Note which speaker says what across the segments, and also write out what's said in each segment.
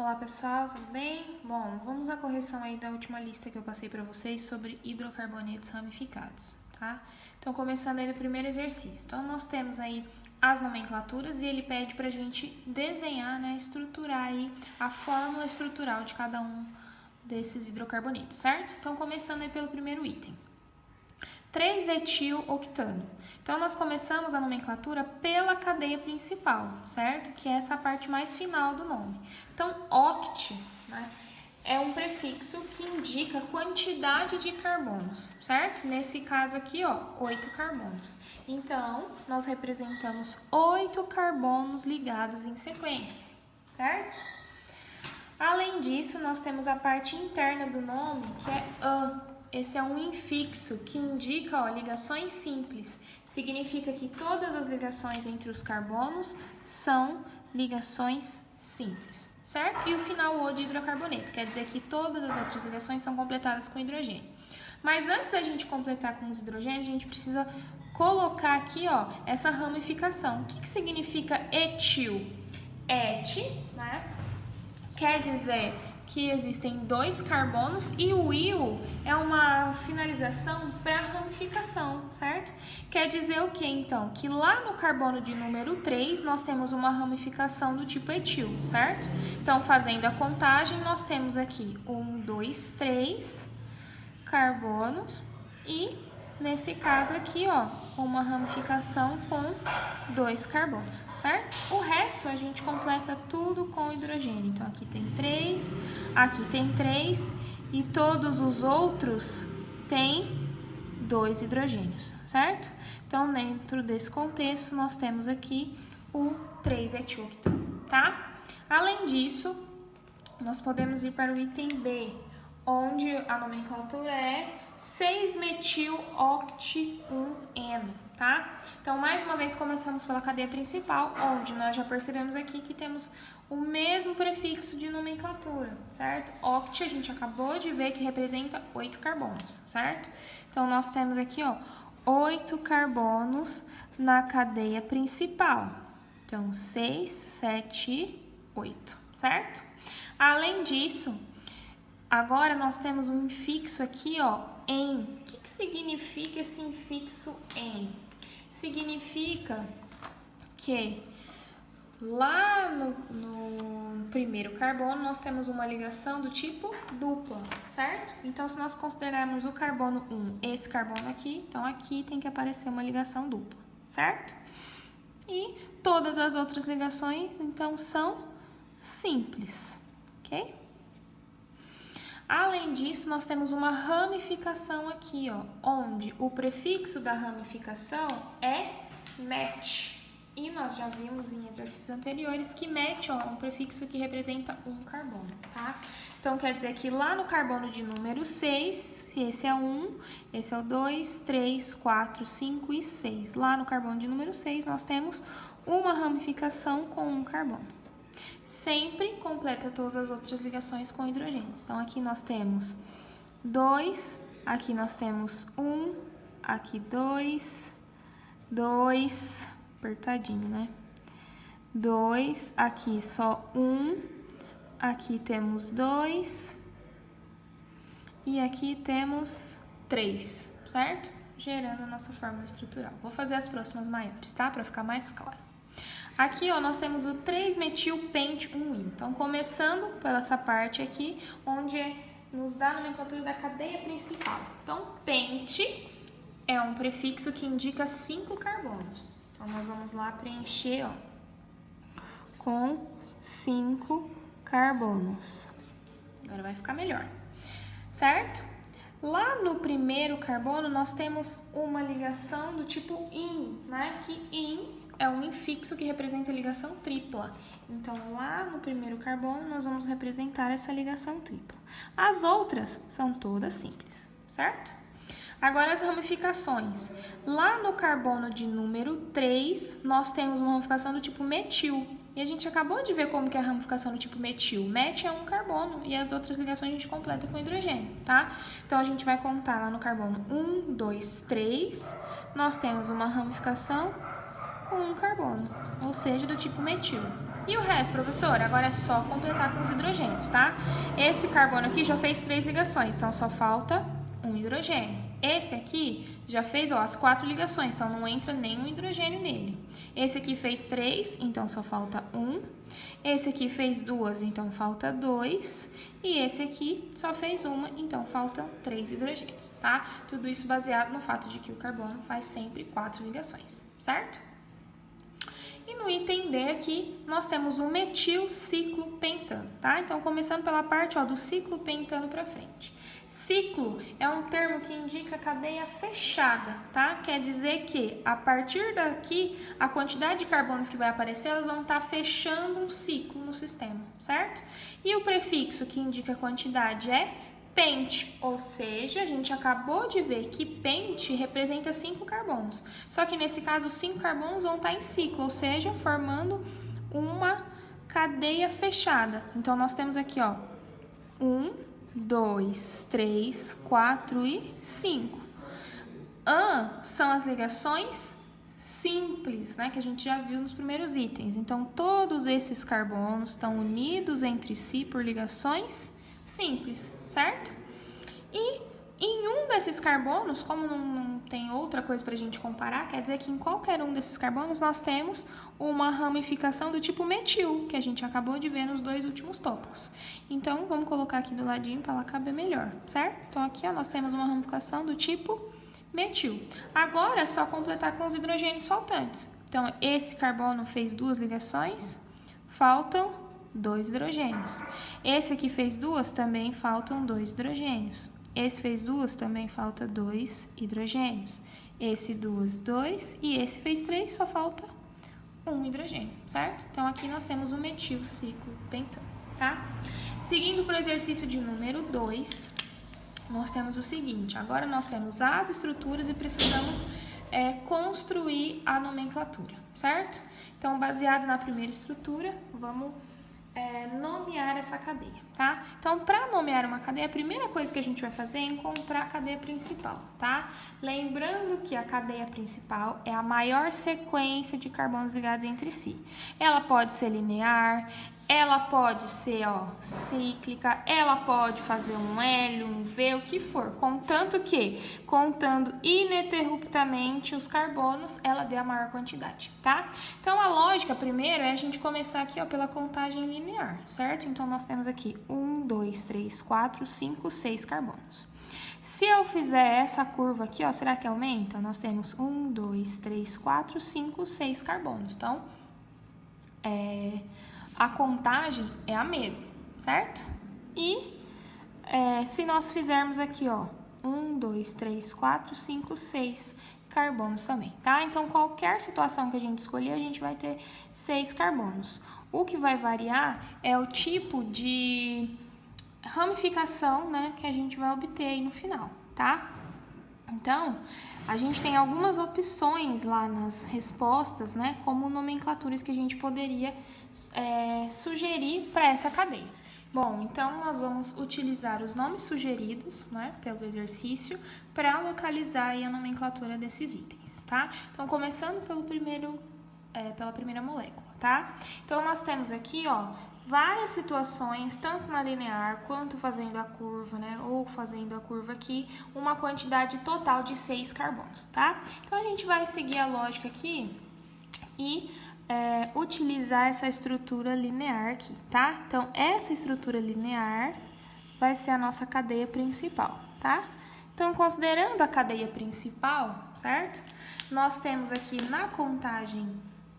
Speaker 1: Olá pessoal, tudo bem? Bom, vamos à correção aí da última lista que eu passei para vocês sobre hidrocarbonetos ramificados, tá? Então, começando aí do primeiro exercício. Então, nós temos aí as nomenclaturas e ele pede pra gente desenhar, né, estruturar aí a fórmula estrutural de cada um desses hidrocarbonetos, certo? Então, começando aí pelo primeiro item. 3-etil-octano. Então, nós começamos a nomenclatura pela cadeia principal, certo? Que é essa parte mais final do nome. Então, oct, né, é um prefixo que indica a quantidade de carbonos, certo? Nesse caso aqui, ó, 8 carbonos. Então, nós representamos 8 carbonos ligados em sequência, certo? Além disso, nós temos a parte interna do nome, que é an. Esse é um infixo que indica, ó, ligações simples. Significa que todas as ligações entre os carbonos são ligações simples, certo? E o final O de hidrocarboneto, quer dizer que todas as outras ligações são completadas com hidrogênio. Mas antes da gente completar com os hidrogênios, a gente precisa colocar aqui, ó, essa ramificação. O que significa etil? Et, né? Quer dizer que existem 2 carbonos e o il é uma finalização para ramificação, certo? Quer dizer o que então? Que lá no carbono de número 3 nós temos uma ramificação do tipo etil, certo? Então, fazendo a contagem, nós temos aqui 1, 2, 3 carbonos e nesse caso aqui, ó, uma ramificação com 2 carbonos, certo? O resto a gente completa tudo com hidrogênio. Então, aqui tem 3, aqui tem 3 e todos os outros têm 2 hidrogênios, certo? Então, dentro desse contexto, nós temos aqui o 3-etiloctano, tá? Além disso, nós podemos ir para o item B, onde a nomenclatura é 6-metil-oct-1-eno, tá? Então, mais uma vez, começamos pela cadeia principal, onde nós já percebemos aqui que temos o mesmo prefixo de nomenclatura, certo? Oct, a gente acabou de ver que representa 8 carbonos, certo? Então, nós temos aqui, ó, 8 carbonos na cadeia principal. Então, 6, 7, 8, certo? Além disso, agora nós temos um infixo aqui, ó, em. O que significa esse infixo em? Significa que lá no primeiro carbono nós temos uma ligação do tipo dupla, certo? Então, se nós considerarmos o carbono 1, esse carbono aqui, então aqui tem que aparecer uma ligação dupla, certo? E todas as outras ligações, então, são simples, ok? Além disso, nós temos uma ramificação aqui, ó, onde o prefixo da ramificação é met. E nós já vimos em exercícios anteriores que met, ó, é um prefixo que representa um carbono, tá? Então, quer dizer que lá no carbono de número 6, esse é 1, esse é o 2, 3, 4, 5 e 6. Lá no carbono de número 6, nós temos uma ramificação com um carbono. Sempre completa todas as outras ligações com hidrogênio. Então, aqui nós temos 2, aqui nós temos 1, aqui 2, 2, apertadinho, né? 2, aqui só 1, aqui temos 2 e aqui temos 3, certo? Gerando a nossa fórmula estrutural. Vou fazer as próximas maiores, tá? Para ficar mais claro. Aqui, ó, nós temos o 3-metil-pente-1-ino. Então, começando pela essa parte aqui, onde nos dá a nomenclatura da cadeia principal. Então, pente é um prefixo que indica 5 carbonos. Então, nós vamos lá preencher, ó, com 5 carbonos. Agora vai ficar melhor, certo? Lá no primeiro carbono, nós temos uma ligação do tipo in, né? Que in é um infixo que representa a ligação tripla. Então, lá no primeiro carbono, nós vamos representar essa ligação tripla. As outras são todas simples, certo? Agora, as ramificações. Lá no carbono de número 3, nós temos uma ramificação do tipo metil. E a gente acabou de ver como que é a ramificação do tipo metil. Met é um carbono e as outras ligações a gente completa com hidrogênio, tá? Então, a gente vai contar lá no carbono 1, 2, 3. Nós temos uma ramificação com um carbono, ou seja, do tipo metil. E o resto, professora? Agora é só completar com os hidrogênios, tá? Esse carbono aqui já fez 3 ligações, então só falta um hidrogênio. Esse aqui já fez as 4 ligações, então não entra nenhum hidrogênio nele. Esse aqui fez 3, então só falta 1. Esse aqui fez 2, então falta 2. E esse aqui só fez 1, então faltam 3 hidrogênios, tá? Tudo isso baseado no fato de que o carbono faz sempre 4 ligações, certo? E no item D aqui, nós temos o metilciclopentano, tá? Então, começando pela parte do ciclopentano para frente. Ciclo é um termo que indica cadeia fechada, tá? Quer dizer que, a partir daqui, a quantidade de carbonos que vai aparecer, elas vão estar fechando um ciclo no sistema, certo? E o prefixo que indica a quantidade é pente, ou seja, a gente acabou de ver que pente representa 5 carbonos. Só que nesse caso, os 5 carbonos vão estar em ciclo, ou seja, formando uma cadeia fechada. Então, nós temos aqui, 1, 2, 3, 4 e 5. São as ligações simples, né, que a gente já viu nos primeiros itens. Então, todos esses carbonos estão unidos entre si por ligações simples, certo? E em um desses carbonos, como não tem outra coisa para a gente comparar, quer dizer que em qualquer um desses carbonos nós temos uma ramificação do tipo metil, que a gente acabou de ver nos 2 últimos tópicos. Então, vamos colocar aqui do ladinho para ela caber melhor, certo? Então, aqui nós temos uma ramificação do tipo metil. Agora é só completar com os hidrogênios faltantes. Então, esse carbono fez 2 ligações, faltam 2 hidrogênios. Esse aqui fez 2, também faltam 2 hidrogênios. Esse fez 2, também falta 2 hidrogênios. Esse 2, 2 e esse fez 3, só falta 1 hidrogênio, certo? Então, aqui nós temos o metilciclopentano, tá? Seguindo para o exercício de número 2, nós temos o seguinte. Agora nós temos as estruturas e precisamos construir a nomenclatura, certo? Então, baseado na primeira estrutura, vamos nomear essa cadeia, tá? Então, para nomear uma cadeia, a primeira coisa que a gente vai fazer é encontrar a cadeia principal, tá? Lembrando que a cadeia principal é a maior sequência de carbonos ligados entre si. Ela pode ser linear, ela pode ser, cíclica, ela pode fazer um L, um V, o que for, contanto que, contando ininterruptamente os carbonos, ela dê a maior quantidade, tá? Então, a lógica primeiro é a gente começar aqui, pela contagem linear, certo? Então, nós temos aqui 1, 2, 3, 4, 5, 6 carbonos. Se eu fizer essa curva aqui, será que aumenta? Nós temos 1, 2, 3, 4, 5, 6 carbonos. Então, a contagem é a mesma, certo? E se nós fizermos aqui, 1, 2, 3, 4, 5, 6 carbonos também, tá? Então, qualquer situação que a gente escolher, a gente vai ter 6 carbonos. O que vai variar é o tipo de ramificação, né, que a gente vai obter aí no final, tá? Então, a gente tem algumas opções lá nas respostas, né, como nomenclaturas que a gente poderia sugerir para essa cadeia. Bom, então nós vamos utilizar os nomes sugeridos, né, pelo exercício para localizar aí a nomenclatura desses itens, tá? Então, começando pela primeira molécula, tá? Então, nós temos aqui, várias situações, tanto na linear quanto fazendo a curva, né, ou fazendo a curva aqui, uma quantidade total de 6 carbonos, tá? Então, a gente vai seguir a lógica aqui e utilizar essa estrutura linear aqui, tá? Então, essa estrutura linear vai ser a nossa cadeia principal, tá? Então, considerando a cadeia principal, certo? Nós temos aqui na contagem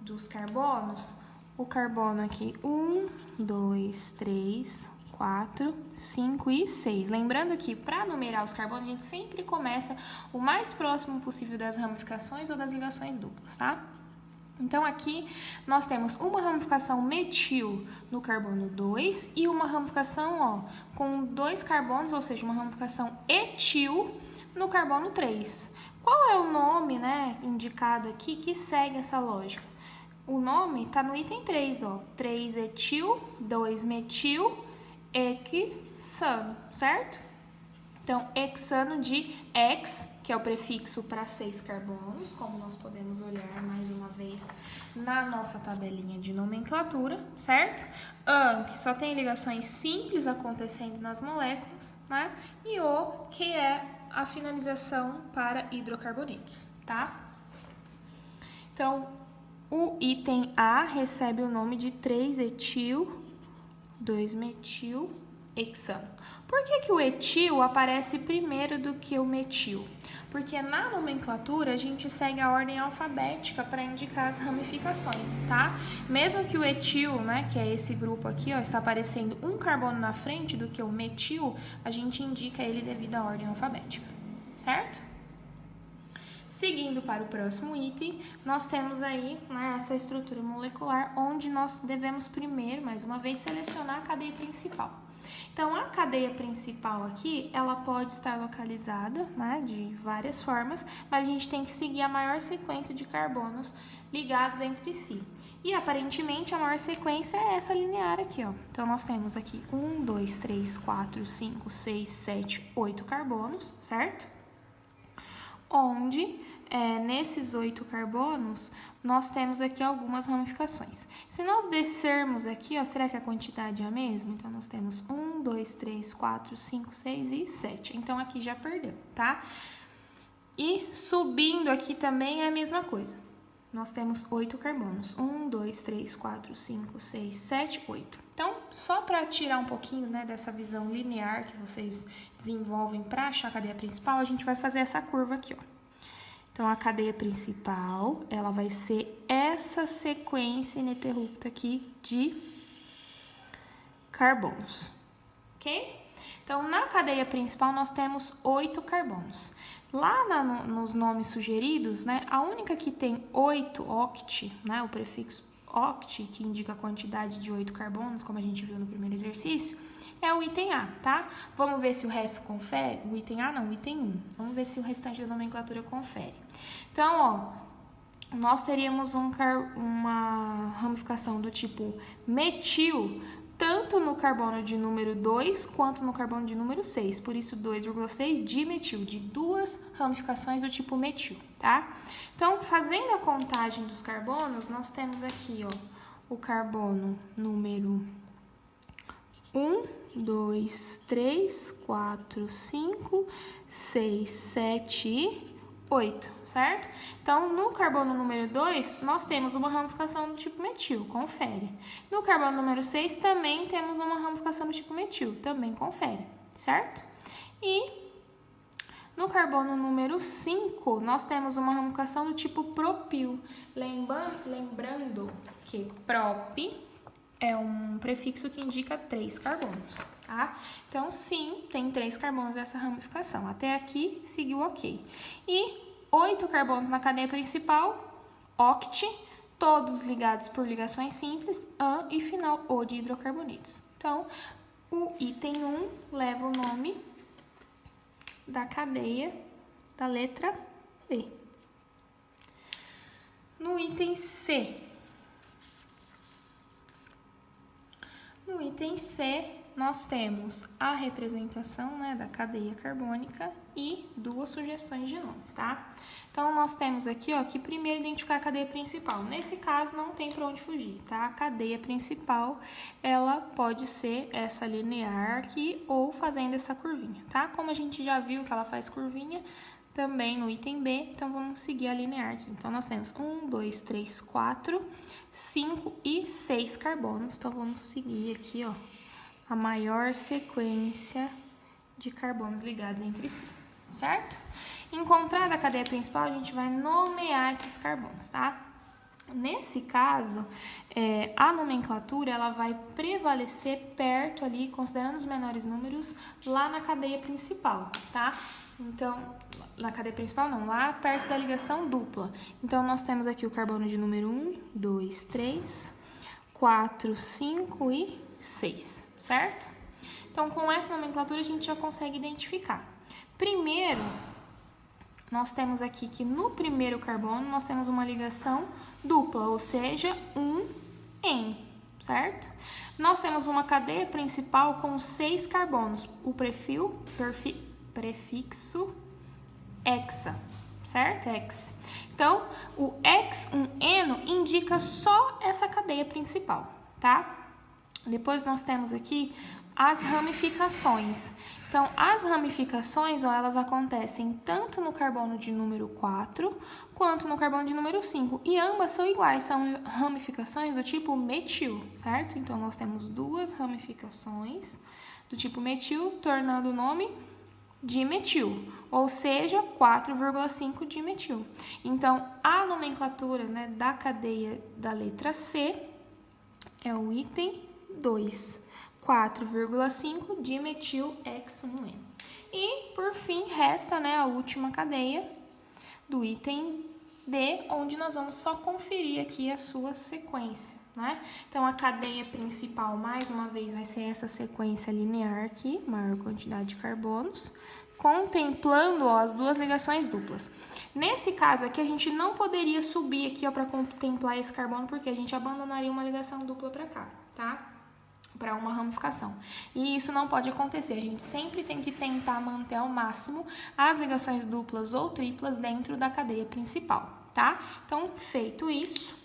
Speaker 1: dos carbonos, o carbono aqui 1, 2, 3, 4, 5 e 6. Lembrando que para numerar os carbonos, a gente sempre começa o mais próximo possível das ramificações ou das ligações duplas, tá? Então, aqui nós temos uma ramificação metil no carbono 2 e uma ramificação, com 2 carbonos, ou seja, uma ramificação etil no carbono 3. Qual é o nome, né, indicado aqui que segue essa lógica? O nome está no item 3, 3 etil, 2 metil, hexano, certo? Então, hexano de hex, que é o prefixo para 6 carbonos, como nós podemos olhar mais uma vez na nossa tabelinha de nomenclatura, certo? An, que só tem ligações simples acontecendo nas moléculas, né? E O, que é a finalização para hidrocarbonetos, tá? Então, o item A recebe o nome de 3-etil, 2-metil-hexano. Por que o etil aparece primeiro do que o metil? Porque na nomenclatura a gente segue a ordem alfabética para indicar as ramificações, tá? Mesmo que o etil, né, que é esse grupo aqui, ó, está aparecendo um carbono na frente do que o metil, a gente indica ele devido à ordem alfabética, certo? Seguindo para o próximo item, nós temos aí, né, essa estrutura molecular, onde nós devemos primeiro, mais uma vez, selecionar a cadeia principal. Então, a cadeia principal aqui, ela pode estar localizada, né, de várias formas, mas a gente tem que seguir a maior sequência de carbonos ligados entre si. E, aparentemente, a maior sequência é essa linear aqui, ó. Então, nós temos aqui 1, 2, 3, 4, 5, 6, 7, 8 carbonos, certo? Onde, nesses 8 carbonos, nós temos aqui algumas ramificações. Se nós descermos aqui, ó, será que a quantidade é a mesma? Então, nós temos 1, 2, 3, 4, 5, 6 e 7. Então, aqui já perdeu, tá? E subindo aqui também é a mesma coisa. Nós temos 8 carbonos. 1, 2, 3, 4, 5, 6, 7, 8. Então, só para tirar um pouquinho, né, dessa visão linear que vocês desenvolvem para achar a cadeia principal, a gente vai fazer essa curva aqui, ó. Então, a cadeia principal, ela vai ser essa sequência ininterrupta aqui de carbonos, ok? Então, na cadeia principal, nós temos 8 carbonos. Lá nos nomes sugeridos, né, a única que tem 8, oct, né, o prefixo oct, que indica a quantidade de 8 carbonos, como a gente viu no primeiro exercício, é o item A, tá? Vamos ver se o resto confere. O item A não, o item 1. Vamos ver se o restante da nomenclatura confere. Então, ó, nós teríamos uma ramificação do tipo metil, tanto no carbono de número 2 quanto no carbono de número 6. Por isso, 2,6 dimetil, de 2 ramificações do tipo metil, tá? Então, fazendo a contagem dos carbonos, nós temos aqui, ó, o carbono número 1, 2, 3, 4, 5, 6, 7 e 8, certo? Então, no carbono número 2, nós temos uma ramificação do tipo metil, confere. No carbono número 6, também temos uma ramificação do tipo metil, também confere, certo? E no carbono número 5, nós temos uma ramificação do tipo propil. Lembrando que prop é um prefixo que indica 3 carbonos, tá? Então, sim, tem 3 carbonos essa ramificação. Até aqui, seguiu ok. E 8 carbonos na cadeia principal, oct, todos ligados por ligações simples, an e final O de hidrocarbonetos. Então, o item 1 leva o nome da cadeia da letra B. No item C, nós temos a representação, né, da cadeia carbônica e 2 sugestões de nomes, tá? Então, nós temos aqui, ó, que primeiro identificar a cadeia principal. Nesse caso, não tem para onde fugir, tá? A cadeia principal, ela pode ser essa linear aqui ou fazendo essa curvinha, tá? Como a gente já viu que ela faz curvinha, também no item B, então vamos seguir a linear aqui. Então, nós temos 1, 2, 3, 4, 5 e 6 carbonos. Então, vamos seguir aqui, ó, a maior sequência de carbonos ligados entre si, certo? Encontrada a cadeia principal, a gente vai nomear esses carbonos, tá? Nesse caso, a nomenclatura, ela vai prevalecer perto ali, considerando os menores números, lá na cadeia principal, tá? Então, na cadeia principal não, lá perto da ligação dupla. Então, nós temos aqui o carbono de número 1, 2, 3, 4, 5 e 6, certo? Então, com essa nomenclatura, a gente já consegue identificar. Primeiro, nós temos aqui que no primeiro carbono, nós temos uma ligação dupla, ou seja, em, certo? Nós temos uma cadeia principal com 6 carbonos. O prefixo hexa, certo? Hex. Então, o X1Eno indica só essa cadeia principal, tá? Depois nós temos aqui as ramificações. Então, as ramificações, ó, elas acontecem tanto no carbono de número 4 quanto no carbono de número 5. E ambas são iguais, são ramificações do tipo metil, certo? Então, nós temos duas ramificações do tipo metil, tornando o nome dimetil, ou seja, 4,5 dimetil. Então, a nomenclatura, né, da cadeia da letra C é o item 2, 4,5 dimetil X1N. E, por fim, resta, né, a última cadeia do item D, onde nós vamos só conferir aqui a sua sequência, né? Então, a cadeia principal, mais uma vez, vai ser essa sequência linear aqui, maior quantidade de carbonos, contemplando, ó, as duas ligações duplas. Nesse caso aqui, a gente não poderia subir aqui para contemplar esse carbono, porque a gente abandonaria uma ligação dupla para cá, tá? Para uma ramificação. E isso não pode acontecer. A gente sempre tem que tentar manter ao máximo as ligações duplas ou triplas dentro da cadeia principal, tá? Então, feito isso,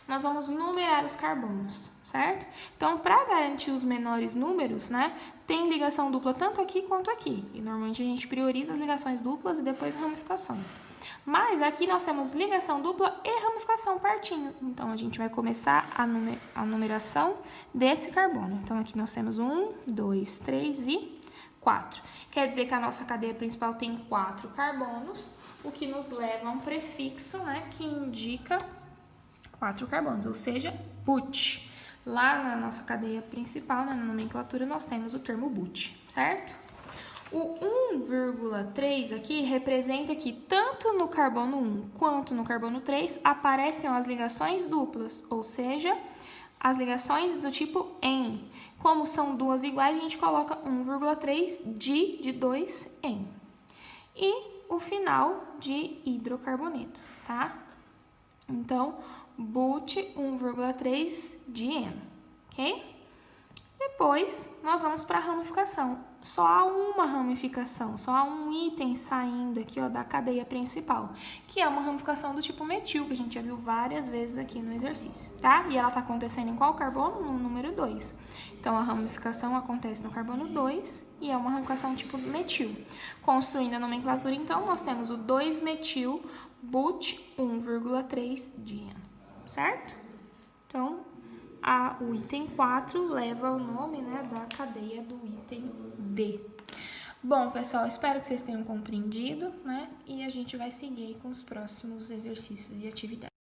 Speaker 1: nós vamos numerar os carbonos, certo? Então, para garantir os menores números, né, tem ligação dupla tanto aqui quanto aqui. E normalmente a gente prioriza as ligações duplas e depois ramificações. Mas aqui nós temos ligação dupla e ramificação partindo. Então, a gente vai começar a numeração desse carbono. Então, aqui nós temos 1, 2, 3 e 4. Quer dizer que a nossa cadeia principal tem 4 carbonos, o que nos leva a um prefixo, né, que indica 4 carbonos, ou seja, but. Lá na nossa cadeia principal, né, na nomenclatura, nós temos o termo but, certo? O 1,3 aqui representa que tanto no carbono 1 quanto no carbono 3 aparecem as ligações duplas, ou seja, as ligações do tipo en. Como são duas iguais, a gente coloca 1,3 de 2 en. E o final de hidrocarboneto, tá? Então, but 1,3 de en, ok? Depois, nós vamos para a ramificação. Só há uma ramificação, só há um item saindo aqui, ó, da cadeia principal, que é uma ramificação do tipo metil, que a gente já viu várias vezes aqui no exercício, tá? E ela está acontecendo em qual carbono? No número 2. Então, a ramificação acontece no carbono 2 e é uma ramificação tipo metil. Construindo a nomenclatura, então, nós temos o 2-metil but 1,3 dieno, certo? Então, o item 4 leva o nome, né, da cadeia do item D. Bom, pessoal, espero que vocês tenham compreendido, né? E a gente vai seguir com os próximos exercícios e atividades.